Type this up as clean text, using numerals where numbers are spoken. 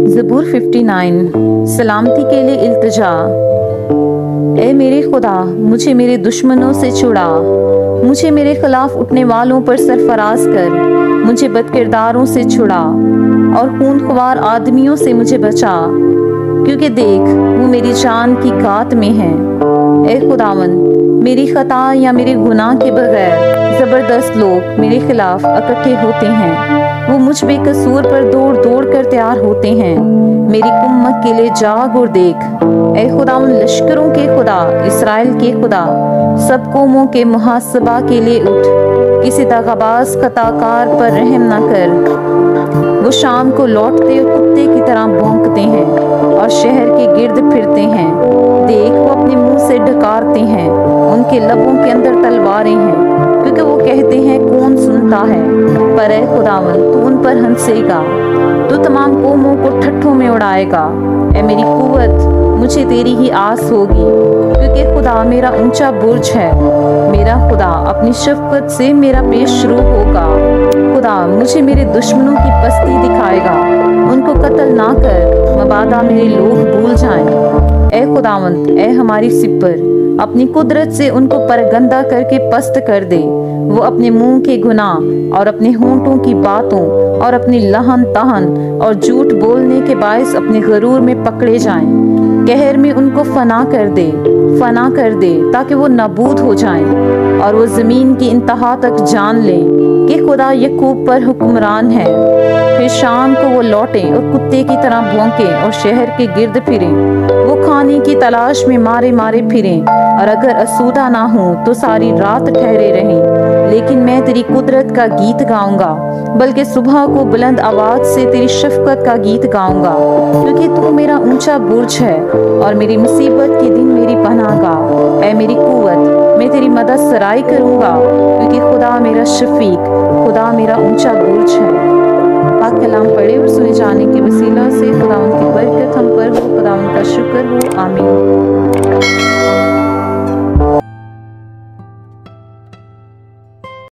زبور 59 سلامتی کے لیے التجا۔ اے میرے خدا، مجھے میرے دشمنوں سے چھڑا، مجھے میرے خلاف اٹھنے والوں پر سرفراز کر، مجھے بد کرداروں سے چھڑا اور خون خوار آدمیوں سے مجھے بچا، کیونکہ دیکھ وہ میری جان کی گات میں ہیں۔ اے خداوند، میری خطا یا میرے گناہ کے بغیر زبردست لوگ میرے خلاف اکٹھے ہوتے ہیں، وہ مجھ بے قصور پر دوڑ دوڑ کر تیار ہوتے ہیں۔ میری کمک کے لیے جاگ اور دیکھ۔ اے خداوند لشکروں کے خدا، اسرائیل کے خدا، سب قوموں کے محاسبہ کے لیے اٹھ۔ کسی دغاباز خطا کار پر رحم نہ کر۔ وہ شام کو لوٹتے اور کتے کی طرح بھونکتے ہیں اور شہر کے گرد پھرتے ہیں۔ دیکھ وہ اپنے منہ سے ڈکارتے ہیں، ان کے لبوں کے اندر تلواریں ہیں، کیونکہ وہ کہتے ہیں کون سنتا ہے۔ پر اے خداوند تو ان پر ہنسے گا، تو تمام قوموں کو ٹھٹھوں میں اڑائے گا۔ اے میری قوت، مجھے تیری ہی آس ہوگی، کیونکہ خدا میرا اونچا برج ہے۔ میرا خدا اپنی شفقت سے میرا پیش رو ہوگا۔ خدا مجھے میرے دشمنوں کی پستی دکھائے گا، ان کو قتل نہ کر، مبادا میرے لوگ بھول جائیں۔ اے خداوند، اے ہماری سپر، اپنی قدرت سے ان کو پرگندہ کر کے پست کر دے۔ وہ اپنے منہ کے گناہ اور اپنے ہونٹوں کی باتوں اور اپنی لہن تہن اور جھوٹ بولنے کے باعث اپنے غرور میں پکڑے جائیں۔ قہر میں ان کو فنا کر دے تاکہ وہ نابود ہو جائیں اور وہ زمین کی انتہا تک جان لیں کہ خدا یعقوب پر حکمران ہے۔ پھر شام کو وہ لوٹیں اور کتے کی طرح بھونکیں اور شہر کے گرد پھریں۔ وہ کھانے کی تلاش میں مارے مارے پھریں، اور اگر آسودہ نہ ہوں تو ساری رات ٹھہرے رہیں۔ لیکن میں تیری قدرت کا گیت گاؤں گا، بلکہ صبح کو بلند آواز سے تیری شفقت کا گیت گاؤں گا، کیونکہ تو میرا اونچا برج ہے اور میری مصیبت کے دن میری پناہ گاہ۔ اے میری قوت، میں تیری مدد سرائی کروں گا، کیونکہ خدا میرا شفیق، خدا میرا اونچا برج ہے۔ پاک کلام پڑھے اور سنے جانے کے وسیلہ سے خداوند کی برکت ہم پر ہو، خداوند کا شکر ہو، آمین۔